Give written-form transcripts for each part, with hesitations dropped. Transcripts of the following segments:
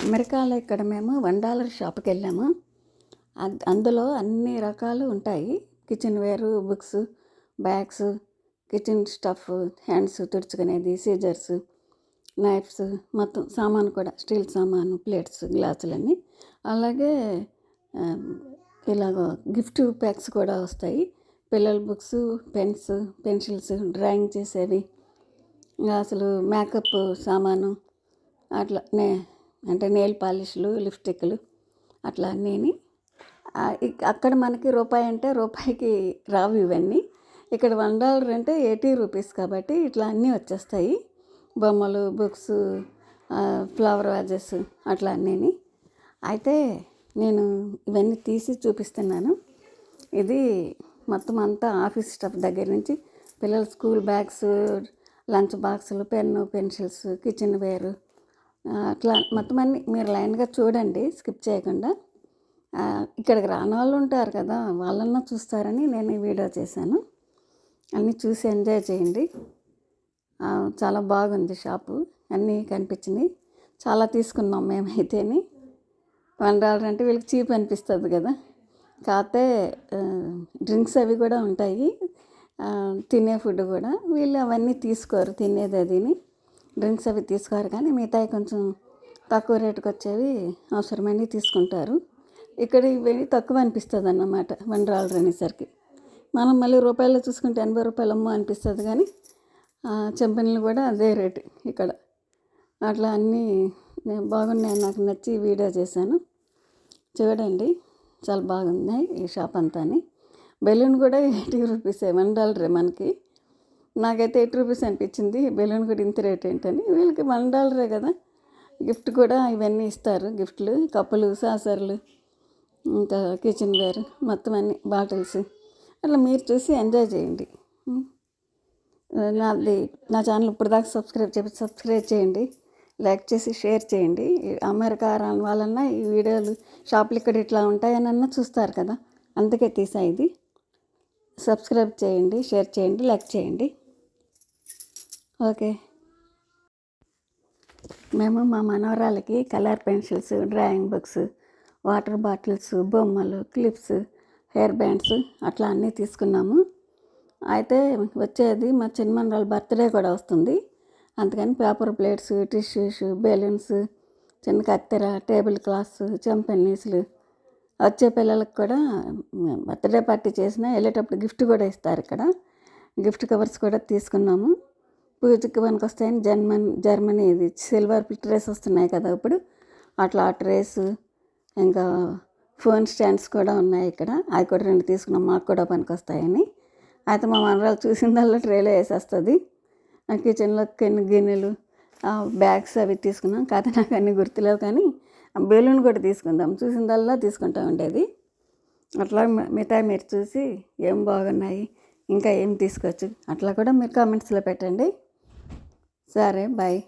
అమెరికాలో ఇక్కడ మేము $1 షాప్కి వెళ్ళాము. అందులో అన్ని రకాలు ఉంటాయి. Kitchen ware, books, bags, kitchen stuff, hands తుడుచుకునేది, సీజర్స్, నైఫ్స్, మొత్తం సామాను కూడా, స్టీల్ సామాను, ప్లేట్స్, గ్లాసులన్నీ. అలాగే ఇలాగ గిఫ్ట్ ప్యాక్స్ కూడా వస్తాయి. పిల్లల బుక్స్, పెన్స్, పెన్సిల్స్, డ్రాయింగ్ చేసేవి, అసలు మేకప్ సామాను, అట్లా అంటే నెయిల్ పాలిష్లు, లిప్స్టిక్లు, అట్లా అన్నీని. అక్కడ మనకి రూపాయి అంటే రూపాయికి రావు ఇవన్నీ. ఇక్కడ $1 అంటే $80 కాబట్టి ఇట్లా అన్నీ వచ్చేస్తాయి. బొమ్మలు, బుక్స్, ఫ్లవర్ వాజెస్, అట్లా అన్నీని. అయితే నేను ఇవన్నీ తీసి చూపిస్తున్నాను. ఇది మొత్తం అంతా ఆఫీస్ స్టఫ్ దగ్గర నుంచి పిల్లల స్కూల్ బ్యాగ్స్, లంచ్ బాక్సులు, పెన్ను, పెన్సిల్స్, కిచెన్ వేరు, అట్లా మొత్తం అన్నీ మీరు లైన్గా చూడండి, స్కిప్ చేయకుండా. ఇక్కడికి రాని వాళ్ళు ఉంటారు కదా, వాళ్ళన్నా చూస్తారని నేను ఈ వీడియో చేశాను. అన్నీ చూసి ఎంజాయ్ చేయండి. చాలా బాగుంది షాపు, అన్నీ కనిపించినాయి. చాలా తీసుకున్నాం మేమైతేని. $1 అంటే వీళ్ళకి చీప్ అనిపిస్తుంది కదా. కాకపోతే డ్రింక్స్ అవి కూడా ఉంటాయి, తినే ఫుడ్ కూడా. వీళ్ళు అవన్నీ తీసుకోరు, తినేది అదిని. డ్రింక్స్ అవి తీసుకోరు, కానీ మిగతాయి కొంచెం తక్కువ రేటుకి వచ్చేవి అవసరమని తీసుకుంటారు. ఇక్కడ ఇవి తక్కువ అనిపిస్తుంది అన్నమాట $1 అనేసరికి. మనం మళ్ళీ రూపాయల్లో చూసుకుంటే $80 అమ్మో అనిపిస్తుంది, కానీ చెంపనీళ్ళు కూడా అదే రేటు ఇక్కడ. అట్లా అన్నీ బాగున్నాయి, నాకు నచ్చి వీడియో చేశాను. చూడండి, చాలా బాగున్నాయి ఈ షాప్ అంతా. బెలూన్ కూడా $80, $1 మనకి. నాకైతే $8 అనిపించింది. బెలూన్ కూడా ఇంత రేట్ ఏంటని. వీళ్ళకి $1 కదా. గిఫ్ట్ కూడా ఇవన్నీ ఇస్తారు, గిఫ్ట్లు, కప్పులు, సాసర్లు, ఇంకా కిచెన్ వేర్, మొత్తం అన్ని బాటిల్స్. అట్లా మీరు చూసి ఎంజాయ్ చేయండి. నా ఛానల్ ఇప్పుడు దాకా సబ్స్క్రైబ్ చేయండి, లైక్ చేసి షేర్ చేయండి. అమెరికా రాని వాళ్ళన్నా ఈ వీడియోలు, షాపులు ఇక్కడ ఇట్లా ఉంటాయనన్నా చూస్తారు కదా, అందుకే తీసా ఇది. సబ్స్క్రైబ్ చేయండి, షేర్ చేయండి, లైక్ చేయండి. ఓకే. మేము మా మనవరాలకి colour pencils, drawing books, water bottles, బొమ్మలు, క్లిప్స్, హెయిర్ బ్యాండ్స్, అట్లా అన్నీ తీసుకున్నాము. అయితే వచ్చేది మా చిన్న మనవరాల బర్త్డే కూడా వస్తుంది. అందుకని పేపర్ ప్లేట్స్, టిష్యూస్, బెలూన్స్, చిన్న కత్తెర, టేబుల్ క్లాత్స్, చెంపెన్నీసులు, వచ్చే పిల్లలకు కూడా బర్త్డే పార్టీ చేసినా వెళ్ళేటప్పుడు గిఫ్ట్ కూడా ఇస్తారు ఇక్కడ. గిఫ్ట్ కవర్స్ కూడా తీసుకున్నాము. పూజకి పనికి వస్తాయని జర్మనీ ఇది సిల్వర్ ట్రేస్ వస్తున్నాయి కదా ఇప్పుడు, అట్లా ఆ ట్రేస్, ఇంకా ఫోన్ స్టాండ్స్ కూడా ఉన్నాయి ఇక్కడ. అవి కూడా 2 తీసుకున్నాం, మాకు కూడా పనికి వస్తాయని. అయితే మా మనరాలు చూసిందల్లా ట్రేలో వేసేస్తుంది. కిచెన్లో కొన్ని గిన్నెలు, బ్యాగ్స్ అవి తీసుకున్నాం. కాకపోతే నాకు అన్నీ గుర్తులేవు, కానీ బెలూన్ కూడా తీసుకుందాం, చూసిందల్లా తీసుకుంటూ ఉండేది. అట్లా మిగతా మీరు చూసి ఏం బాగున్నాయి, ఇంకా ఏం తీసుకోవచ్చు, అట్లా కూడా మీరు కామెంట్స్లో పెట్టండి. సరే, బాయ్.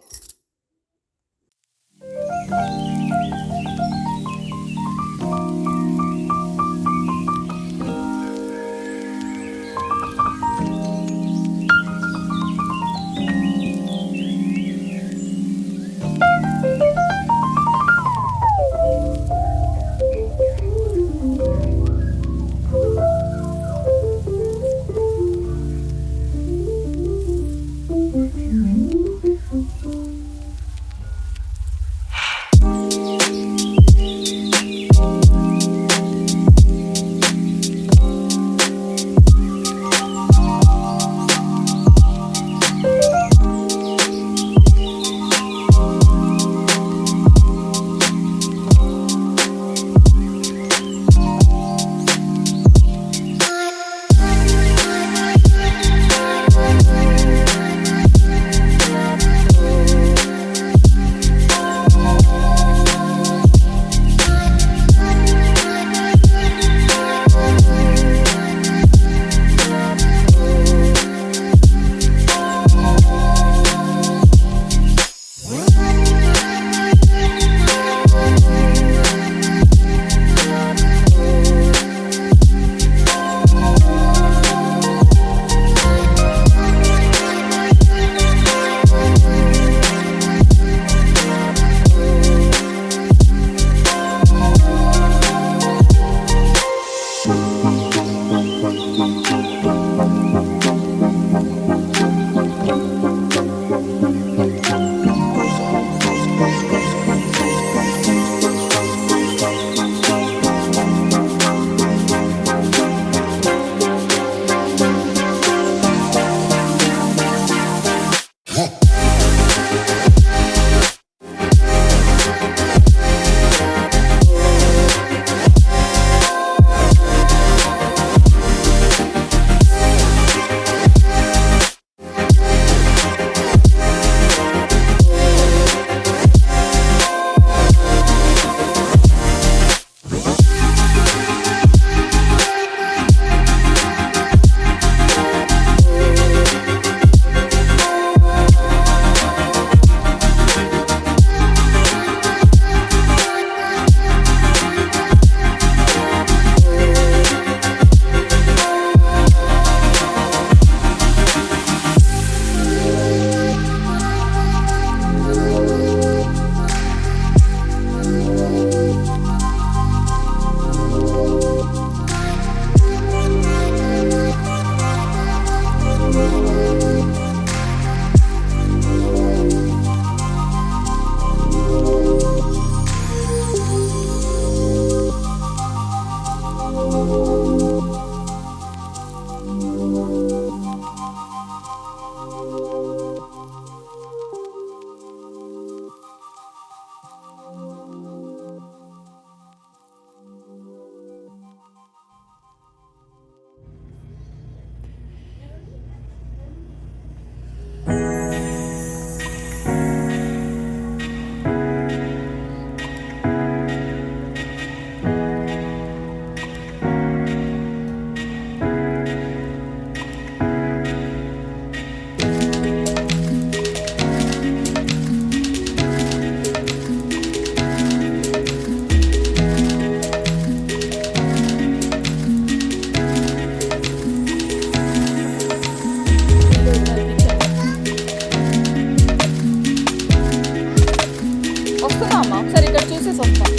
వస్తున్నా అమ్మా, ఒకసారి ఇక్కడ చూసేసి వస్తాం.